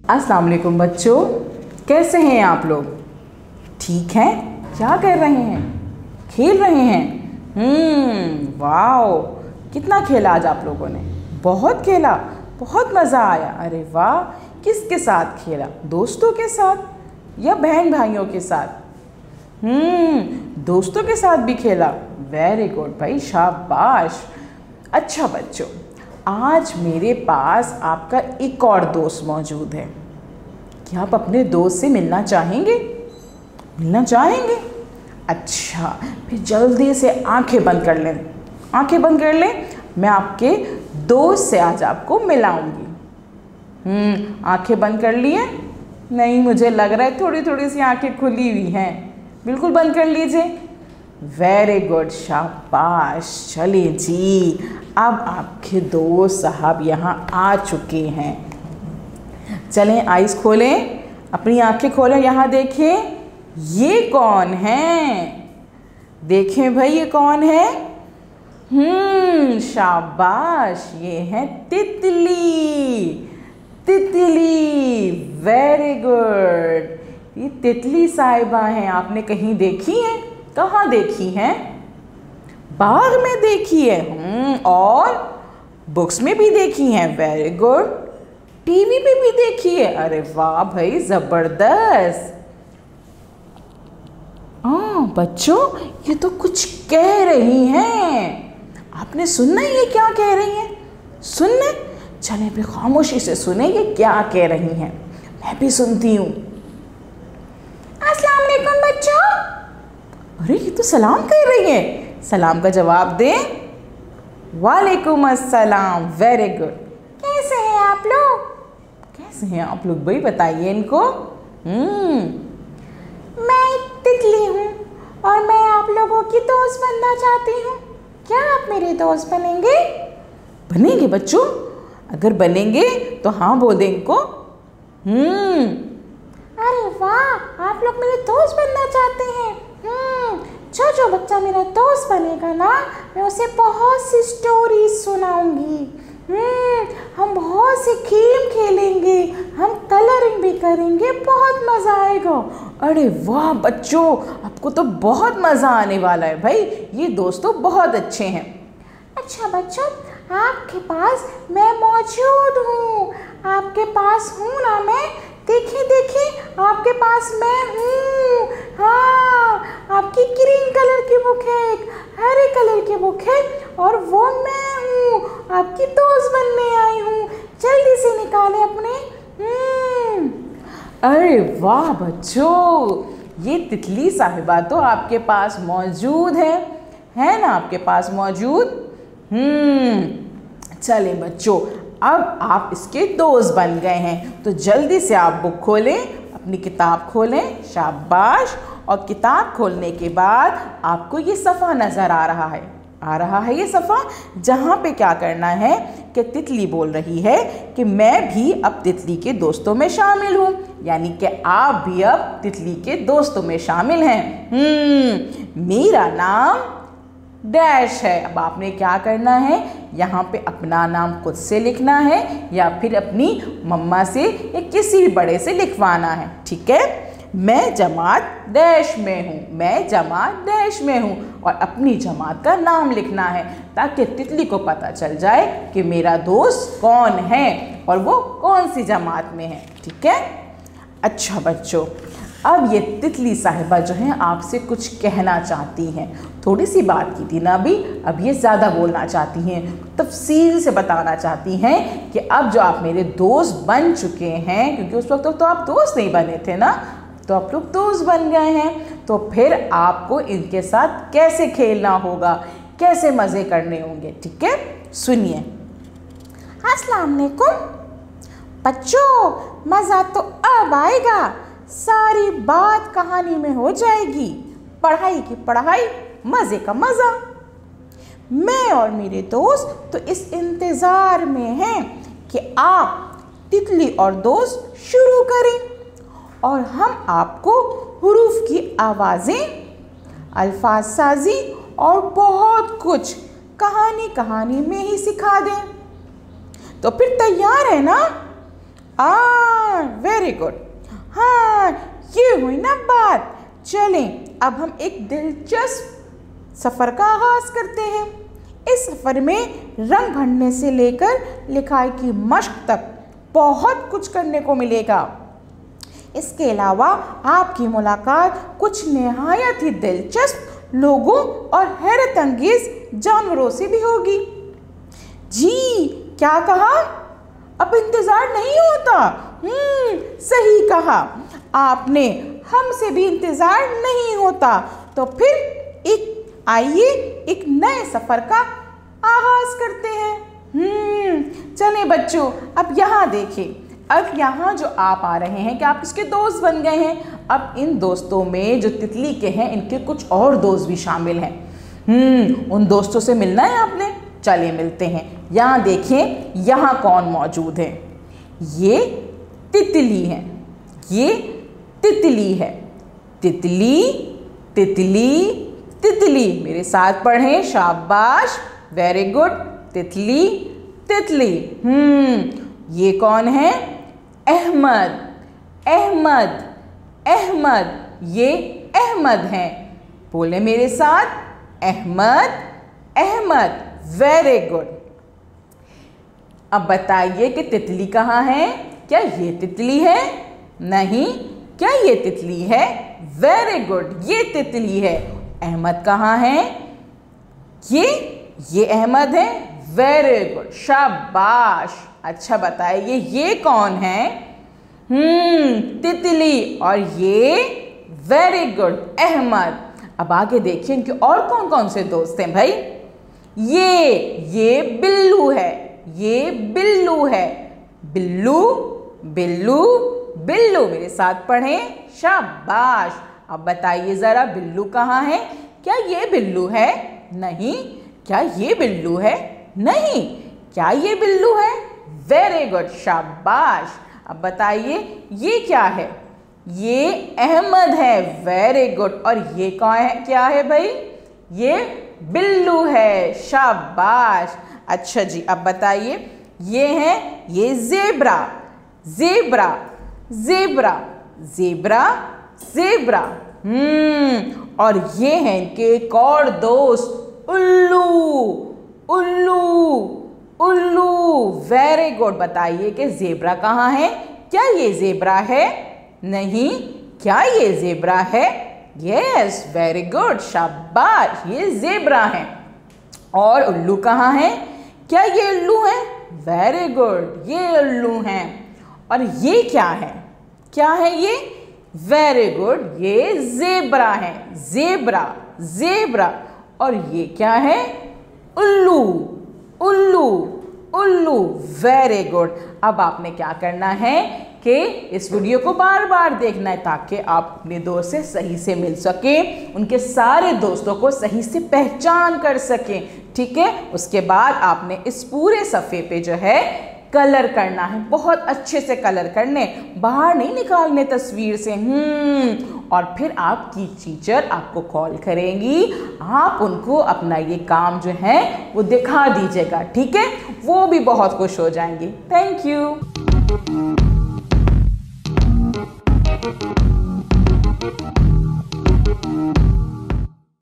अस्सलाम वालेकुम बच्चों, कैसे हैं आप लोग? ठीक हैं? क्या कर रहे हैं? खेल रहे हैं? वाओ, कितना खेला आज आप लोगों ने? बहुत खेला, बहुत मज़ा आया। अरे वाह, किसके साथ खेला? दोस्तों के साथ या बहन भाइयों के साथ? दोस्तों के साथ भी खेला। वेरी गुड भाई, शाबाश। अच्छा बच्चों, आज मेरे पास आपका एक और दोस्त मौजूद है। क्या आप अपने दोस्त से मिलना चाहेंगे? मिलना चाहेंगे? अच्छा, फिर जल्दी से आंखें बंद कर लें। आंखें बंद कर लें, मैं आपके दोस्त से आज आपको मिलाऊंगी। आंखें बंद कर लिए? नहीं, मुझे लग रहा है थोड़ी थोड़ी सी आंखें खुली हुई हैं। बिल्कुल बंद कर लीजिए। वेरी गुड, शाबाश। चलिए जी, अब आपके दोस्त साहब यहाँ आ चुके हैं। चलें, आइज़ खोलें, अपनी आंखें खोलें, यहाँ देखें। ये कौन है? देखें भाई, ये कौन है? शाबाश, ये है तितली। तितली, वेरी गुड। ये तितली साहिबा हैं, आपने कहीं देखी हैं? कहाँ देखी हैं? बाग में देखी है। और बुक्स में भी देखी हैं। Very good. टीवी पे भी देखी है। अरे वाह भाई, ज़बरदस्त। बच्चों, ये तो कुछ कह रही हैं। आपने सुनना है ये क्या कह रही हैं? सुनने? चले भी खामोशी से सुने ये क्या कह रही हैं। मैं भी सुनती हूँ। अस्सलाम वालेकुम बच्चों। अरे, ये तो सलाम कह रही है। सलाम का जवाब दें। वालेकुम अस्सलाम। Very good. कैसे हैं आप लोग? कैसे हैं आप लोग भाई, बताइए इनको। मैं एक तितली हूँ और मैं आप लोगों की दोस्त बनना चाहती हूँ। क्या आप मेरे दोस्त बनेंगे? बनेंगे बच्चों? अगर बनेंगे तो हाँ बोल दें इनको। अरे वाह, आप लोग मेरे दोस्त बनना चाहते हैं। जो बच्चा मेरा दोस्त बनेगा ना, मैं उसे बहुत सी स्टोरीज सुनाऊंगी। हम बहुत से खेल खेलेंगे, हम कलरिंग भी करेंगे, बहुत मज़ा आएगा। अरे वाह बच्चों, आपको तो बहुत मज़ा आने वाला है भाई। ये दोस्त तो बहुत अच्छे हैं। अच्छा बच्चों, आपके पास मैं मौजूद हूँ। आपके पास हूँ ना मैं? देखिए देखिए, आपके पास मैं हूँ। हाँ, आपकी ग्रीन कलर की बुक है, एक हरे कलर की बुक है, और वो मैं हूँ। आपकी दोस्त बनने आई हूँ। जल्दी से निकालें अपने। अरे वाह बच्चों, ये तितली साहिबा तो आपके पास मौजूद है ना? आपके पास मौजूद। चले बच्चों, अब आप इसके दोस्त बन गए हैं, तो जल्दी से आप बुक खोलें, अपनी किताब खोलें। शाबाश। और किताब खोलने के बाद आपको ये सफ़ा नज़र आ रहा है ये सफ़ा, जहाँ पे क्या करना है कि तितली बोल रही है कि मैं भी अब तितली के दोस्तों में शामिल हूँ, यानी कि आप भी अब तितली के दोस्तों में शामिल हैं। मेरा नाम डैश है। अब आपने क्या करना है, यहाँ पे अपना नाम खुद से लिखना है या फिर अपनी मम्मा से या किसी भी बड़े से लिखवाना है। ठीक है? मैं जमात डैश में हूँ, मैं जमात डैश में हूँ, और अपनी जमात का नाम लिखना है ताकि तितली को पता चल जाए कि मेरा दोस्त कौन है और वो कौन सी जमात में है। ठीक है? अच्छा बच्चों, अब ये तितली साहिबा जो हैं आपसे कुछ कहना चाहती हैं। थोड़ी सी बात की थी ना अभी, अब ये ज़्यादा बोलना चाहती हैं, तफसील से बताना चाहती हैं कि अब जो आप मेरे दोस्त बन चुके हैं, क्योंकि उस वक्त तो आप दोस्त नहीं बने थे ना, तो आप लोग दोस्त बन गए हैं, तो फिर आपको इनके साथ कैसे खेलना होगा, कैसे मज़े करने होंगे। ठीक है? सुनिए। अस्सलाम वालेकुम बच्चों, मज़ा तो अब आएगा। सारी बात कहानी में हो जाएगी। पढ़ाई की पढ़ाई, मज़े का मज़ा। मैं और मेरे दोस्त तो इस इंतज़ार में हैं कि आप तितली और दोस्त शुरू करें, और हम आपको हुरूफ की आवाज़ें, अल्फाज साजी और बहुत कुछ कहानी में ही सिखा दें। तो फिर तैयार है ना? Very good. हाँ, ये हुई ना बात। चलें अब हम एक दिलचस्प सफ़र का आगाज़ करते हैं। इस सफ़र में रंग भरने से लेकर लिखाई की मश्क तक बहुत कुछ करने को मिलेगा। इसके अलावा आपकी मुलाकात कुछ निहायत ही दिलचस्प लोगों और हैरत अंगेज जानवरों से भी होगी। जी, क्या कहा? अब इंतज़ार नहीं होता? सही कहा आपने, हमसे भी इंतज़ार नहीं होता। तो फिर आइए एक नए सफ़र का आगाज़ करते हैं। चलें बच्चों, अब यहाँ देखें। अब यहाँ जो आप आ रहे हैं कि आप इसके दोस्त बन गए हैं। अब इन दोस्तों में जो तितली के हैं, इनके कुछ और दोस्त भी शामिल हैं। उन दोस्तों से मिलना है आपने? चलिए मिलते हैं। यहाँ देखें, यहाँ कौन मौजूद है? ये तितली है, ये तितली है। तितली तितली तितली, मेरे साथ पढ़ें, शाबाश, वेरी गुड। तितली तितली। ये कौन है? अहमद अहमद अहमद, ये अहमद हैं। बोले मेरे साथ, अहमद अहमद, वेरी गुड। अब बताइए कि तितली कहाँ है? क्या ये तितली है? नहीं। क्या ये तितली है? वेरी गुड, ये तितली है। अहमद कहाँ है? ये अहमद है। वेरी गुड, शाबाश। अच्छा बताइए, ये कौन है? तितली, और ये वेरी गुड, अहमद। अब आगे देखिए इनके और कौन कौन से दोस्त हैं भाई। ये बिल्लू है, ये बिल्लू है। बिल्लू बिल्लू बिल्लू, मेरे साथ पढ़ें, शाबाश। अब बताइए ज़रा, बिल्लू कहाँ है? क्या ये बिल्लू है? नहीं। क्या ये बिल्लू है? नहीं। क्या ये बिल्लू है? वेरी गुड, शाबाश। अब बताइए ये क्या है? ये अहमद है, वेरी गुड। और ये कौन है? क्या है भाई? ये बिल्लू है, शाबाश। अच्छा जी, अब बताइए ये है, ये zebra zebra zebra zebra zebra. और ये हैं इनके एक और दोस्त, उल्लू उल्लू उल्लू, वेरी गुड। बताइए कि ज़ेब्रा कहाँ है? क्या ये ज़ेब्रा है? नहीं। क्या ये ज़ेब्रा है? यस, वेरी गुड, शाबाश, ये ज़ेब्रा है। और उल्लू कहाँ है? क्या ये उल्लू है? वेरी गुड, ये उल्लू हैं। और ये क्या है? क्या है ये? वेरी गुड, ये ज़ेब्रा है, ज़ेब्रा ज़ेब्रा। और ये क्या है? उल्लू उल्लू उल्लू, वेरी गुड। अब आपने क्या करना है कि इस वीडियो को बार बार देखना है ताकि आप अपने दोस्त से सही से मिल सकें, उनके सारे दोस्तों को सही से पहचान कर सकें। ठीक है, उसके बाद आपने इस पूरे सफ़े पे जो है कलर करना है, बहुत अच्छे से कलर करने, बाहर नहीं निकालने तस्वीर से। और फिर आपकी टीचर आपको कॉल करेंगी, आप उनको अपना ये काम जो है वो दिखा दीजिएगा। ठीक है, वो भी बहुत खुश हो जाएंगे। Thank you.